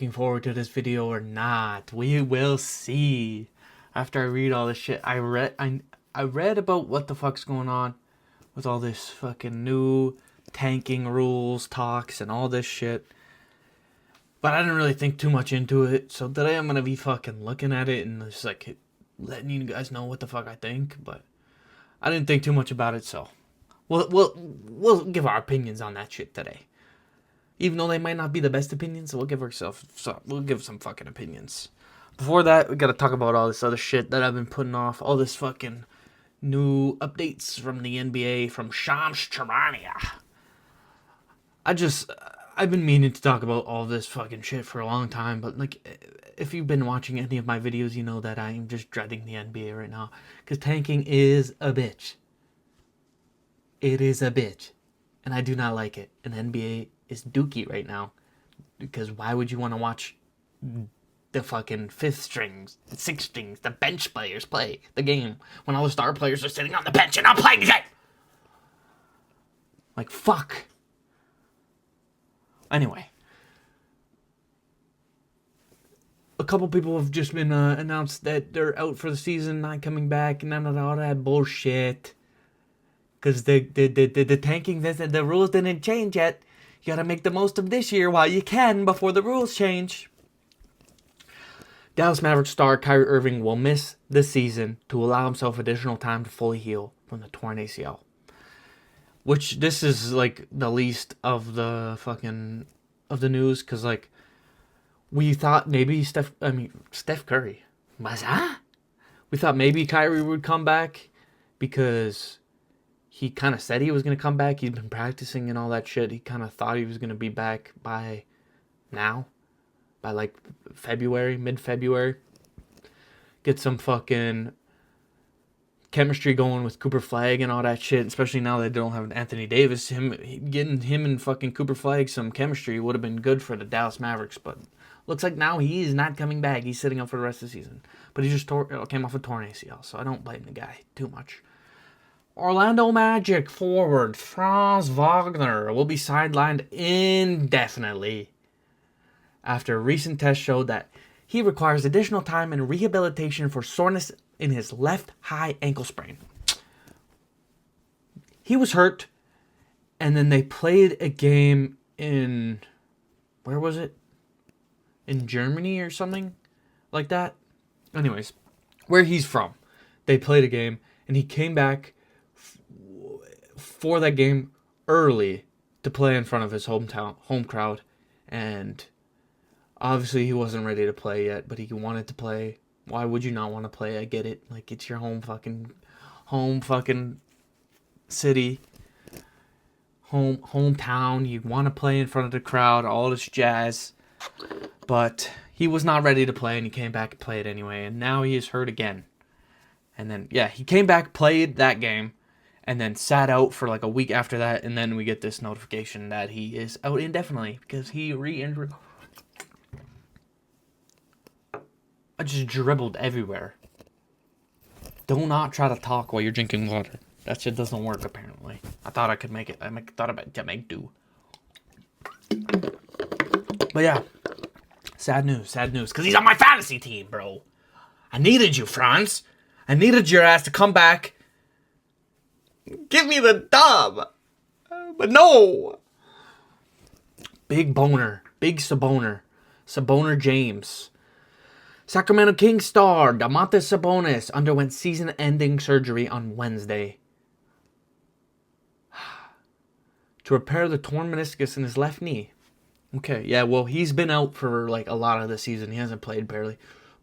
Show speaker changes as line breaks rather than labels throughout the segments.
looking forward to this video or not. We will see. After I read all this shit, I read about what the fuck's going on with all this fucking new tanking rules, talks, and all this shit. But I didn't really think too much into it. So today I'm gonna be fucking looking at it and just like letting you guys know what the fuck I think. But I didn't think too much about it, so we'll give our opinions on that shit today. Even though they might not be the best opinions, we'll give some fucking opinions. Before that, we gotta talk about all this other shit that I've been putting off. All this fucking new updates from the NBA, from Shams Charania. I've been meaning to talk about all this fucking shit for a long time, but like, if you've been watching any of my videos, you know that I am just dreading the NBA right now. Because tanking is a bitch. It is a bitch. And I do not like it. And the NBA is dookie right now. Because why would you want to watch the fucking fifth strings, the sixth strings, the bench players play the game when all the star players are sitting on the bench and not playing the game? Like, fuck. Anyway. A couple people have just been announced that they're out for the season, not coming back, and none of all that bullshit. Because the tanking, the rules didn't change yet. You gotta make the most of this year while you can before the rules change. Dallas Mavericks star Kyrie Irving will miss the season to allow himself additional time to fully heal from the torn ACL. Which, this is like the least of the fucking of the news, because like we thought maybe Steph Curry. What's that? We thought maybe Kyrie would come back because he kind of said he was going to come back. He'd been practicing and all that shit. He kind of thought he was going to be back by now. By like February, mid-February. Get some fucking chemistry going with Cooper Flag and all that shit. Especially now that they don't have Anthony Davis. Getting him and fucking Cooper Flag some chemistry would have been good for the Dallas Mavericks. But looks like now he is not coming back. He's sitting up for the rest of the season. But he just came off a torn ACL. So I don't blame the guy too much. Orlando Magic forward Franz Wagner will be sidelined indefinitely after a recent test showed that he requires additional time and rehabilitation for soreness in his left high ankle sprain. He was hurt, and then they played a game in, where was it? In Germany or something like that? Anyways, where he's from. They played a game, and he came back for that game early to play in front of his home crowd, and obviously he wasn't ready to play yet, but he wanted to play. Why would you not want to play? I get it. Like, it's your home fucking city, hometown. You want to play in front of the crowd, all this jazz. But he was not ready to play, and he came back and played anyway, and now he is hurt again. And then, yeah, he came back, played that game, and then sat out for like a week after that, and then we get this notification that he is out indefinitely because he re-injured. I just dribbled everywhere. Do not try to talk while you're drinking water. That shit doesn't work, apparently. I thought I could make it. I thought about to make do. But yeah. Sad news. Because he's on my fantasy team, bro. I needed you, Franz. I needed your ass to come back. Give me the dub. But no. Big boner. Big Saboner. Saboner James. Sacramento Kings star Domantas Sabonis underwent season-ending surgery on Wednesday to repair the torn meniscus in his left knee. Okay, yeah, well, he's been out for like a lot of the season. He hasn't played barely.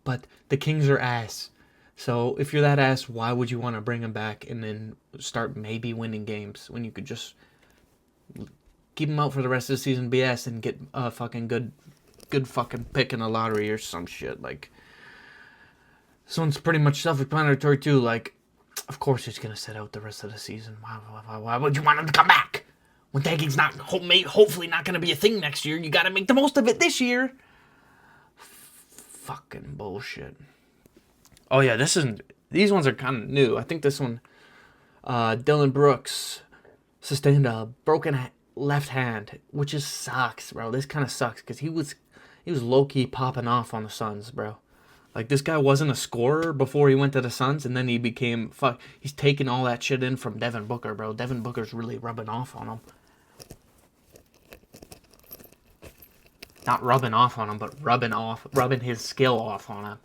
But the Kings are ass. So if you're that ass, why would you want to bring him back and then start maybe winning games when you could just keep him out for the rest of the season, BS, and get a fucking good fucking pick in the lottery or some shit. Like, this one's pretty much self-explanatory too. Like, of course he's gonna sit out the rest of the season. Why would you want him to come back when tanking's not hopefully not gonna be a thing next year? You gotta make the most of it this year. Fucking bullshit. Oh yeah, these ones are kind of new. I think this one, Dylan Brooks sustained a broken left hand, which just sucks, bro. This kind of sucks because he was he was low-key popping off on the Suns, bro. Like, this guy wasn't a scorer before he went to the Suns, and then he became, he's taking all that shit in from Devin Booker, bro. Devin Booker's really rubbing off on him. Not rubbing off on him, but rubbing his skill off on him.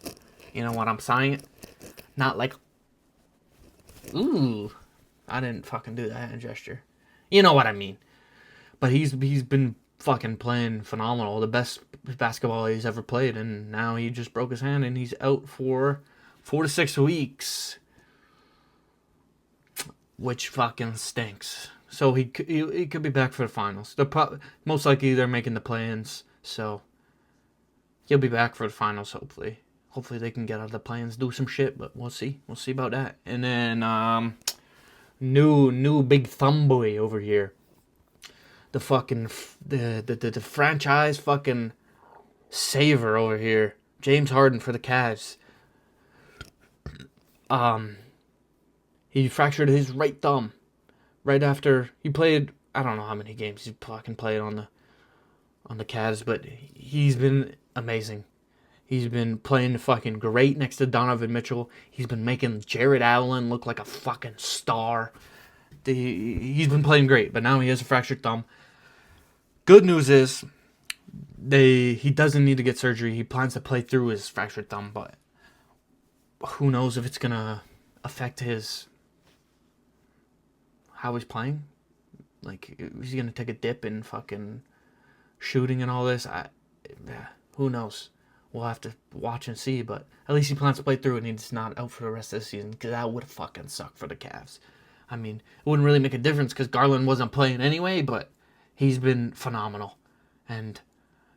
You know what I'm saying? Not like, ooh, I didn't fucking do that gesture. You know what I mean. But he's been fucking playing phenomenal. The best basketball he's ever played, and now he just broke his hand and he's out for 4 to 6 weeks, which fucking stinks. So he could be back for the finals. Most likely they're making the play-ins, so he'll be back for the finals. Hopefully they can get out of the play-ins, do some shit, but we'll see about that. And then new big thumb boy over here. The fucking the franchise fucking saver over here, James Harden for the Cavs. He fractured his right thumb right after he played. I don't know how many games he fucking played on the Cavs, but he's been amazing. He's been playing fucking great next to Donovan Mitchell. He's been making Jared Allen look like a fucking star. He's been playing great, but now he has a fractured thumb. Good news is he doesn't need to get surgery. He plans to play through his fractured thumb, but who knows if it's going to affect how he's playing. Like, is he going to take a dip in fucking shooting and all this? Who knows? We'll have to watch and see, but at least he plans to play through and he's not out for the rest of the season, because that would fucking suck for the Cavs. I mean, it wouldn't really make a difference because Garland wasn't playing anyway, but he's been phenomenal, and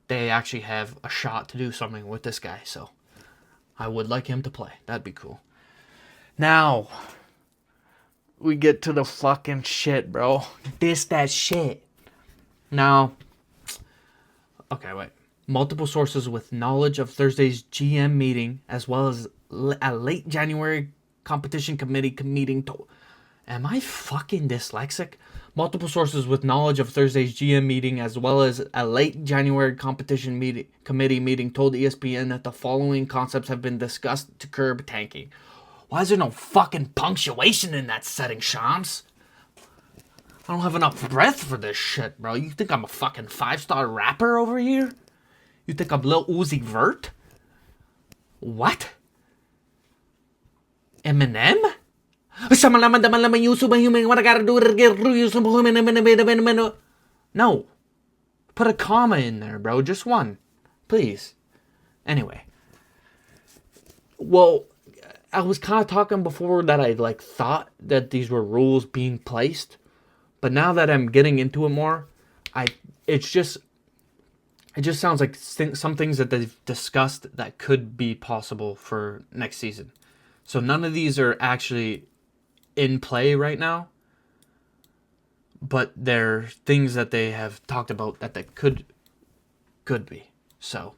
they actually have a shot to do something with this guy, so I would like him to play. That'd be cool. Now, we get to the fucking shit, bro. That shit. Now, okay, wait. Multiple sources with knowledge of Thursday's GM meeting, as well as a late January competition committee meeting told... Am I fucking dyslexic? Multiple sources with knowledge of Thursday's GM meeting, as well as a late January competition committee meeting, told ESPN that the following concepts have been discussed to curb tanking. Why is there no fucking punctuation in that setting, Shams? I don't have enough breath for this shit, bro. You think I'm a fucking 5-star rapper over here? You think I'm Lil Uzi Vert? What? Eminem? What I gotta do to get no. Put a comma in there, bro. Just one. Please. Anyway. Well, I was kind of talking before that I thought that these were rules being placed. But now that I'm getting into it more, it just sounds like some things that they've discussed that could be possible for next season. So none of these are actually in play right now, but they're things that they have talked about that they could be. So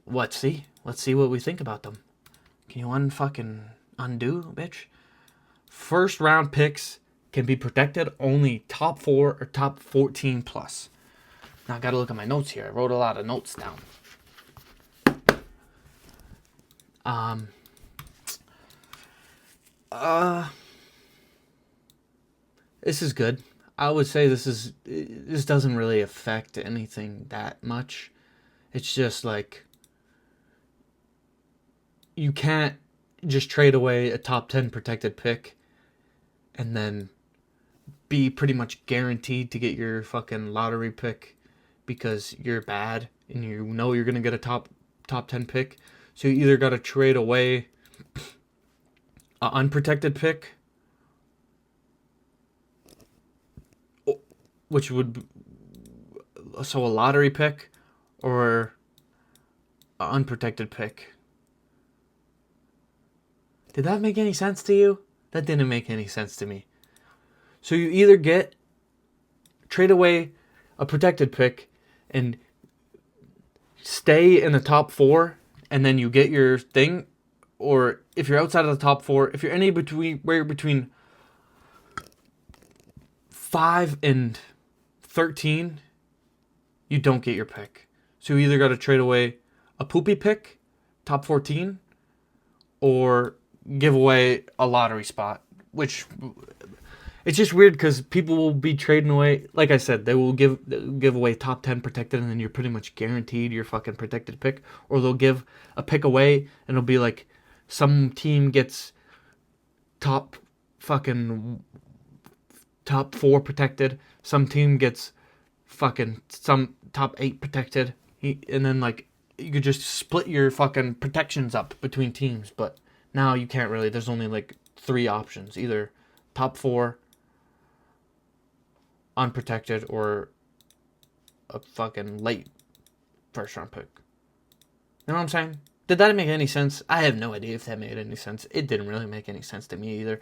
let's see what we think about them. Can you unfucking undo, bitch? First round picks can be protected only top 4 or top 14 plus. Now I gotta look at my notes here. I wrote a lot of notes down. This is good. I would say this doesn't really affect anything that much. It's just like, you can't just trade away a top 10 protected pick and then be pretty much guaranteed to get your fucking lottery pick because you're bad and you know you're going to get a top 10 pick. So you either got to trade away an unprotected pick, which would, so a lottery pick, or an unprotected pick. Did that make any sense to you? That didn't make any sense to me. So you either trade away a protected pick and stay in the top 4 and then you get your thing, or if you're outside of the top 4, if you're between 5 and 13, you don't get your pick. So you either got to trade away a poopy pick, top 14, or give away a lottery spot, which it's just weird because people will be trading away. Like I said, they will give away top 10 protected, and then you're pretty much guaranteed your fucking protected pick. Or they'll give a pick away, and it'll be like some team gets top 4 protected. Some team gets some top 8 protected, and then like you could just split your fucking protections up between teams. But now you can't really. There's only like 3 options: either top 4 unprotected or a fucking late first round pick. You know what I'm saying? Did that make any sense? I have no idea if that made any sense. It didn't really make any sense to me either.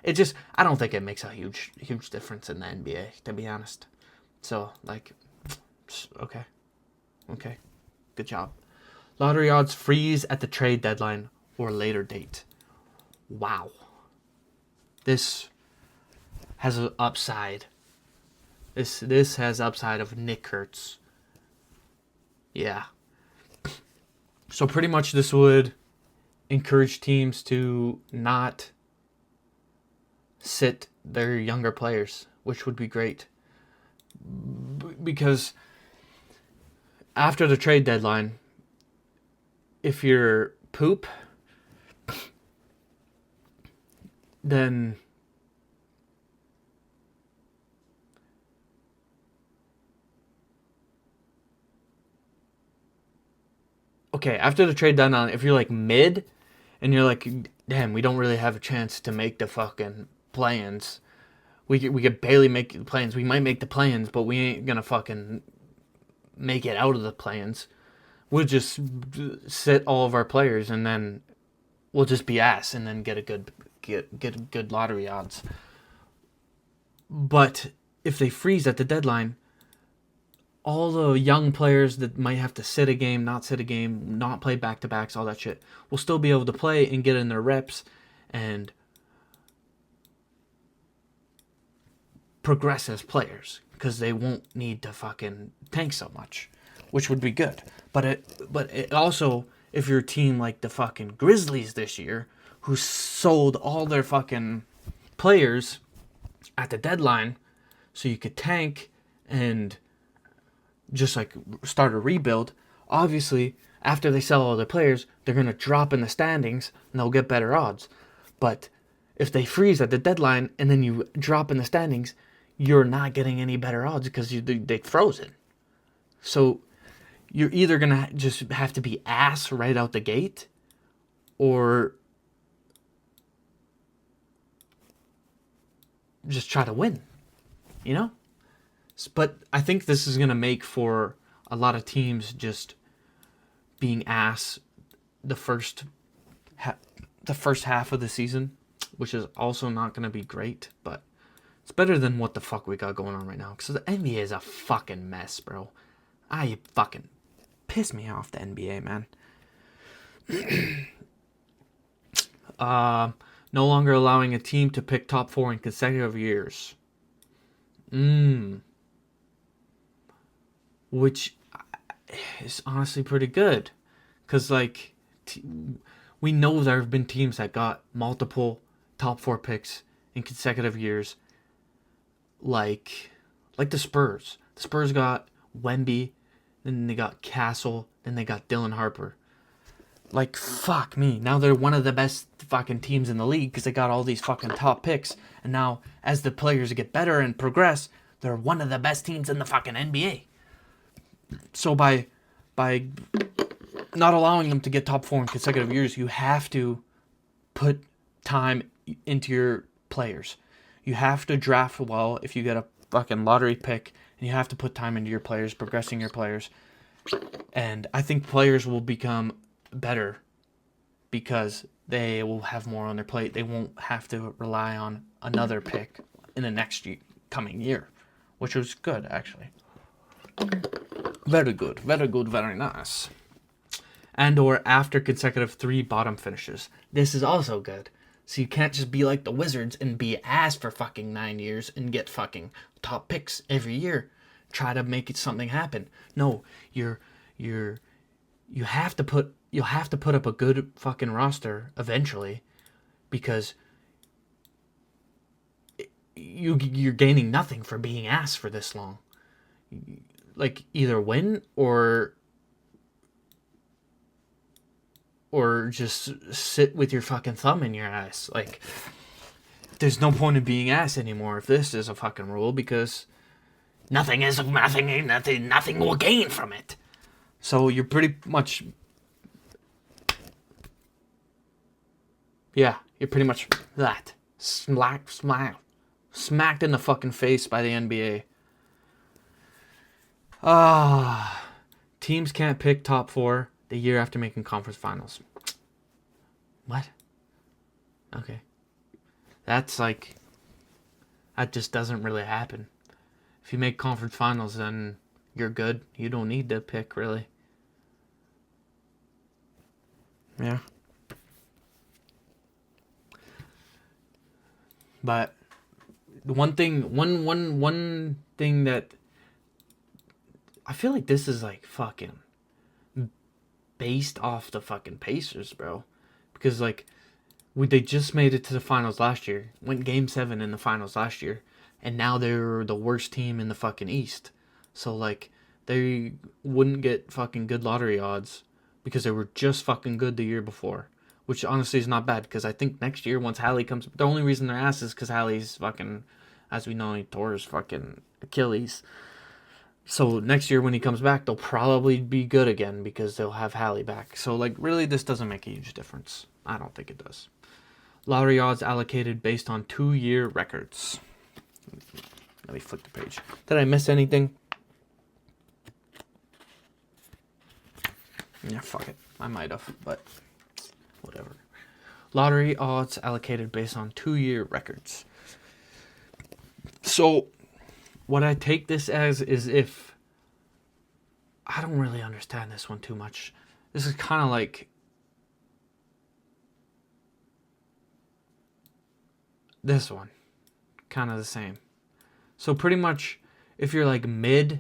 It just, I don't think it makes a huge difference in the NBA, to be honest. So, like, okay. Good job. Lottery odds freeze at the trade deadline or later date. Wow. This has an upside. This has upside of Nick Kurtz. Yeah. So pretty much this would encourage teams to not sit their younger players, which would be great. Because after the trade deadline, if you're poop, then okay, after the trade deadline, if you're like mid and you're like, damn, we don't really have a chance to make the fucking play-ins. We could barely make the play-ins. We might make the play-ins, but we ain't gonna fucking make it out of the play-ins. We'll just sit all of our players, and then we'll just be ass, and then get a good lottery odds. But if they freeze at the deadline, all the young players that might have to sit a game, not play back-to-backs, all that shit, will still be able to play and get in their reps and progress as players because they won't need to fucking tank so much, which would be good. But it also, if you're a team like the fucking Grizzlies this year, who sold all their fucking players at the deadline so you could tank and just like start a rebuild, obviously after they sell all their players, they're going to drop in the standings and they'll get better odds. But if they freeze at the deadline and then you drop in the standings, you're not getting any better odds because they frozen. So you're either going to just have to be ass right out the gate, or just try to win, you know? But I think this is going to make for a lot of teams just being ass the first half of the season, which is also not going to be great, but it's better than what the fuck we got going on right now. Because the NBA is a fucking mess, bro. I fucking piss me off, the NBA, man. No longer allowing a team to pick top 4 in consecutive years. Which is honestly pretty good. Because, like, we know there have been teams that got multiple top 4 picks in consecutive years. Like the Spurs. The Spurs got Wemby, then they got Castle, then they got Dylan Harper. Like, fuck me. Now they're one of the best fucking teams in the league because they got all these fucking top picks. And now, as the players get better and progress, they're one of the best teams in the fucking NBA. So by not allowing them to get top 4 in consecutive years, you have to put time into your players. You have to draft well if you get a fucking lottery pick, and you have to put time into your players, progressing your players. And I think players will become better because they will have more on their plate. They won't have to rely on another pick in the next coming year, which was good, actually. Very good, very nice. And or after consecutive 3 bottom finishes. This is also good. So you can't just be like the Wizards and be ass for fucking 9 years and get fucking top picks every year. Try to make it something happen. No, you're you'll have to put up a good fucking roster eventually, because you're gaining nothing for being ass for this long. Like, either win or just sit with your fucking thumb in your ass. Like, there's no point in being ass anymore if this is a fucking rule, because nothing will gain from it. So you're pretty much, that smacked in the fucking face by the NBA. Teams can't pick top 4 the year after making conference finals. What? Okay. That's like, that just doesn't really happen. If you make conference finals, then you're good. You don't need to pick, really. Yeah. But one thing that I feel like this is like fucking based off the fucking Pacers, bro. Because like, they just made it to the finals last year. Went game 7 in the finals last year. And now they're the worst team in the fucking East. So like, they wouldn't get fucking good lottery odds because they were just fucking good the year before. Which honestly is not bad, because I think next year, once Hallie comes, the only reason they're ass is because Hallie's fucking, as we know, he tore his fucking Achilles. So next year when he comes back, they'll probably be good again because they'll have Hallie back. So like, really, this doesn't make a huge difference. I don't think it does. Lottery odds allocated based on 2-year records. Let me flip the page. Did I miss anything? Yeah, fuck it. I might have, but whatever. Lottery odds allocated based on 2-year records. So, what I take this as is, if I don't really understand this one too much. This is kind of like this one. Kind of the same. So pretty much, if you're like middle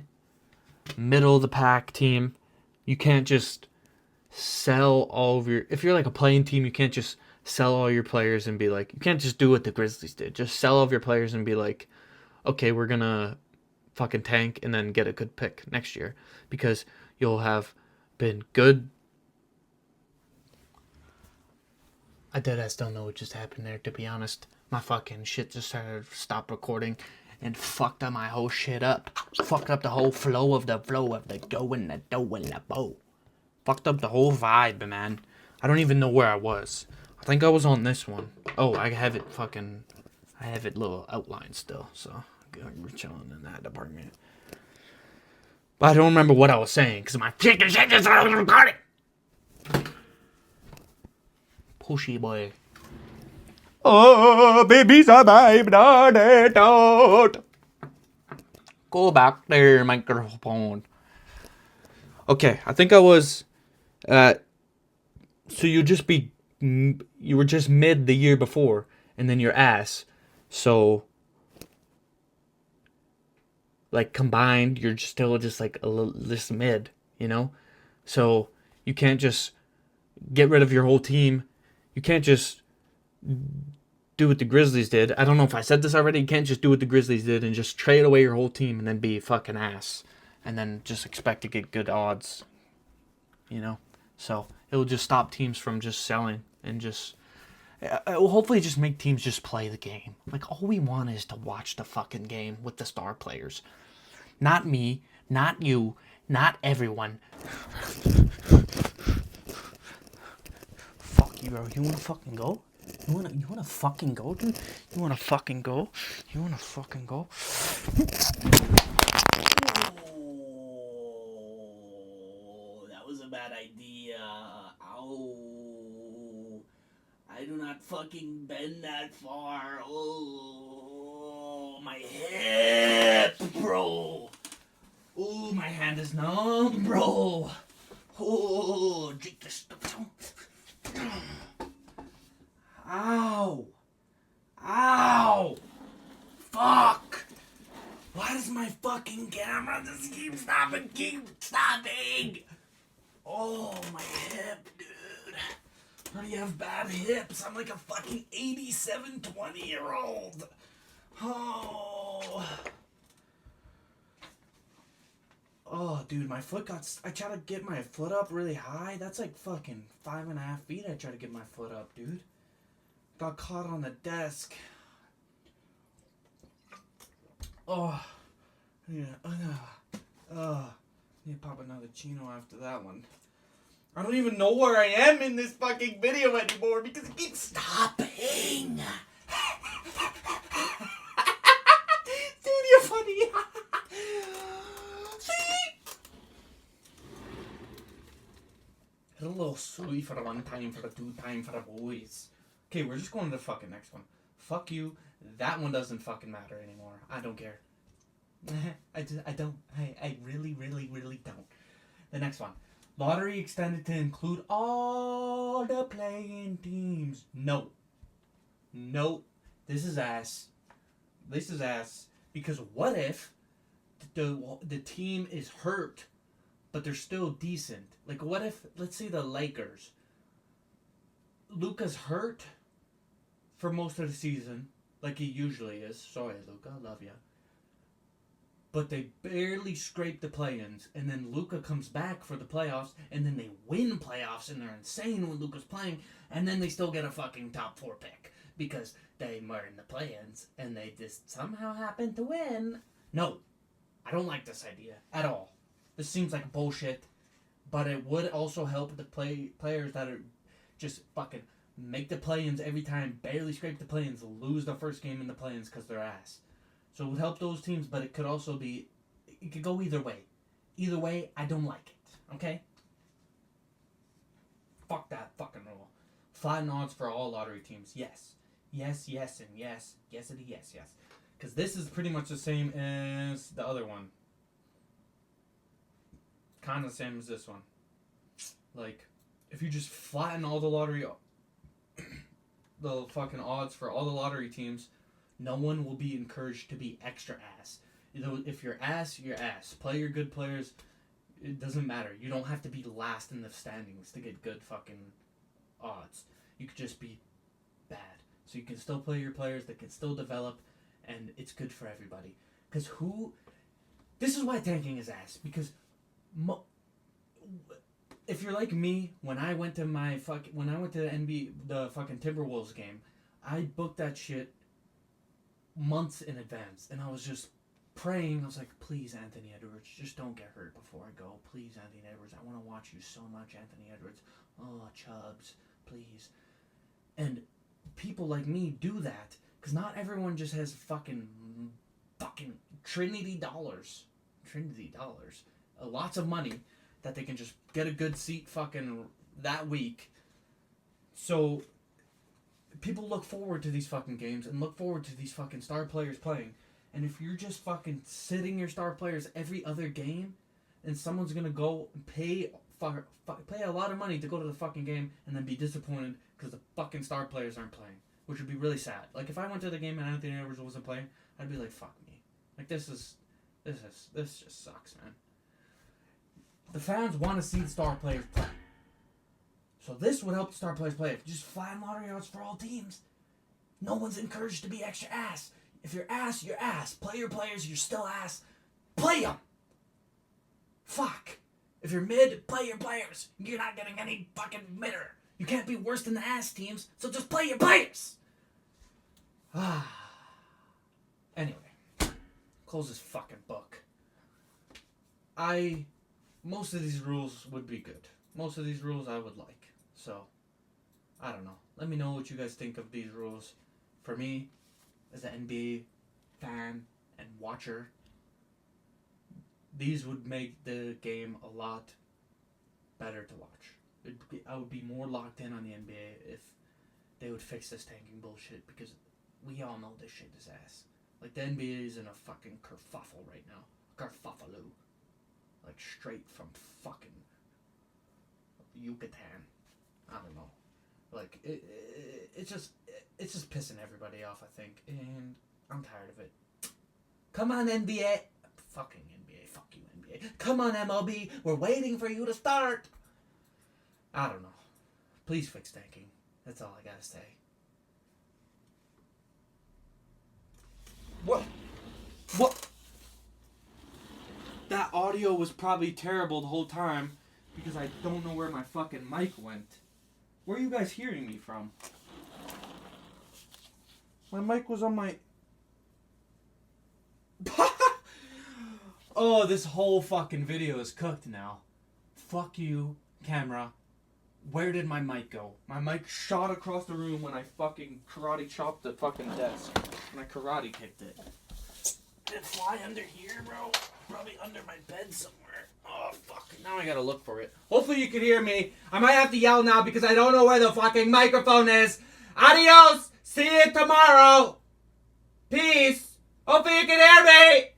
of the pack team, you can't just sell all of your, if you're like a playing team, you can't just sell all your players and be like, you can't just do what the Grizzlies did. Just sell all of your players and be like, okay, we're gonna fucking tank and then get a good pick next year, because you'll have been good. I deadass don't know what just happened there, to be honest. My fucking shit just started to stop recording and fucked up my whole shit up. Fucked up the whole flow of the go and the dough and the bow. Fucked up the whole vibe, man. I don't even know where I was. I think I was on this one. Oh, I have it little outlined still, so we're chilling in that department. But I don't remember what I was saying, because my chicken shit just started recording. Pushy boy. Oh, baby's a babe, don't. Go back there, microphone. Okay, I think I was, so you were just mid the year before, and then your ass. So, like, combined, you're still just like a little, just mid, you know? So, you can't just get rid of your whole team. You can't just do what the Grizzlies did. I don't know if I said this already. You can't just do what the Grizzlies did and just trade away your whole team and then be fucking ass. And then just expect to get good odds. You know? So, it'll just stop teams from just selling and just... It will hopefully just make teams just play the game. Like, all we want is to watch the fucking game with the star players. Not me, not you, not everyone. Fuck you, bro. You wanna fucking go? You wanna fucking go, dude? You wanna fucking go? You wanna fucking go? Oh, that was a bad idea. Ow. I do not fucking bend that far. Oh, my hip, bro. Oh, my hand is numb, bro. Oh, drink this. Ow. Ow. Fuck. Why does my fucking camera just keep stopping? Oh, my hip, dude. How do you have bad hips? I'm like a fucking 87, 20-year-old. Oh. Oh, dude, my foot got... I try to get my foot up really high. That's like fucking 5.5 feet I try to get my foot up, dude. Got caught on the desk. Oh. Yeah. Need to pop another chino after that one. I don't even know where I am in this fucking video anymore because it keeps stopping. Dude, you're funny. See? Hit a little sweet for the one time, for the two time, for the boys. Okay, we're just going to the fucking next one. Fuck you. That one doesn't fucking matter anymore. I don't care. I don't. I really, really, really don't. The next one. Lottery extended to include all the playing teams. No. This is ass. Because what if the team is hurt, but they're still decent? Like, what if, let's say the Lakers. Luka's hurt for most of the season, like he usually is. Sorry, Luka, love ya. But they barely scrape the play-ins, and then Luka comes back for the playoffs, and then they win playoffs, and they're insane when Luka's playing, and then they still get a fucking top 4 pick because they were in the play-ins, and they just somehow happen to win. No, I don't like this idea at all. This seems like bullshit, but it would also help the players that are just fucking make the play-ins every time, barely scrape the play-ins, lose the first game in the play-ins because they're ass. So it would help those teams, but it could also be... It could go either way. Either way, I don't like it. Okay? Fuck that fucking rule. Flatten odds for all lottery teams. Yes. Yes, yes, and yes. Yes, and yes, yes. Because this is pretty much the same as the other one. Kind of the same as this one. Like, if you just flatten all the lottery... the fucking odds for all the lottery teams... No one will be encouraged to be extra ass. You know, if you're ass, you're ass. Play your good players. It doesn't matter. You don't have to be last in the standings to get good fucking odds. You could just be bad. So you can still play your players. They can still develop. And it's good for everybody. Because this is why tanking is ass. Because if you're like me, when I went to the the fucking Timberwolves game, I booked that shit months in advance, and I was just praying. I was like, please, Anthony Edwards, just don't get hurt before I go. Please, Anthony Edwards, I want to watch you so much, Anthony Edwards. Oh, Chubbs, please. And people like me do that, because not everyone just has fucking Trinity dollars, lots of money that they can just get a good seat fucking that week. So people look forward to these fucking games and look forward to these fucking star players playing. And if you're just fucking sitting your star players every other game, and someone's gonna go and pay a lot of money to go to the fucking game and then be disappointed because the fucking star players aren't playing, which would be really sad. Like, if I went to the game and Anthony Edwards wasn't playing, I'd be like, fuck me. Like, this just sucks, man. The fans want to see the star players play. So this would help the star players play. If you just flatten lottery odds for all teams, no one's encouraged to be extra ass. If you're ass, you're ass. Play your players, you're still ass. Play them! Fuck. If you're mid, play your players. You're not getting any fucking midder. You can't be worse than the ass teams, so just play your players! Anyway. Close this fucking book. Most of these rules would be good. Most of these rules I would like. So, I don't know. Let me know what you guys think of these rules. For me, as an NBA fan and watcher, these would make the game a lot better to watch. I would be more locked in on the NBA if they would fix this tanking bullshit, because we all know this shit is ass. Like, the NBA is in a fucking kerfuffle right now. Kerfuffaloo. Like, straight from fucking Yucatan. I don't know. Like, it's just pissing everybody off, I think. And I'm tired of it. Come on, NBA. Fucking NBA. Fuck you, NBA. Come on, MLB. We're waiting for you to start. I don't know. Please fix tanking. That's all I gotta say. What? What? That audio was probably terrible the whole time because I don't know where my fucking mic went. Where are you guys hearing me from? My mic was on my... Oh, this whole fucking video is cooked now. Fuck you, camera. Where did my mic go? My mic shot across the room when I fucking karate chopped the fucking desk. When I karate kicked it. Did it fly under here, bro? Probably under my bed somewhere. Oh, fuck. Now I gotta look for it. Hopefully you can hear me. I might have to yell now because I don't know where the fucking microphone is. Adios! See you tomorrow! Peace! Hopefully you can hear me!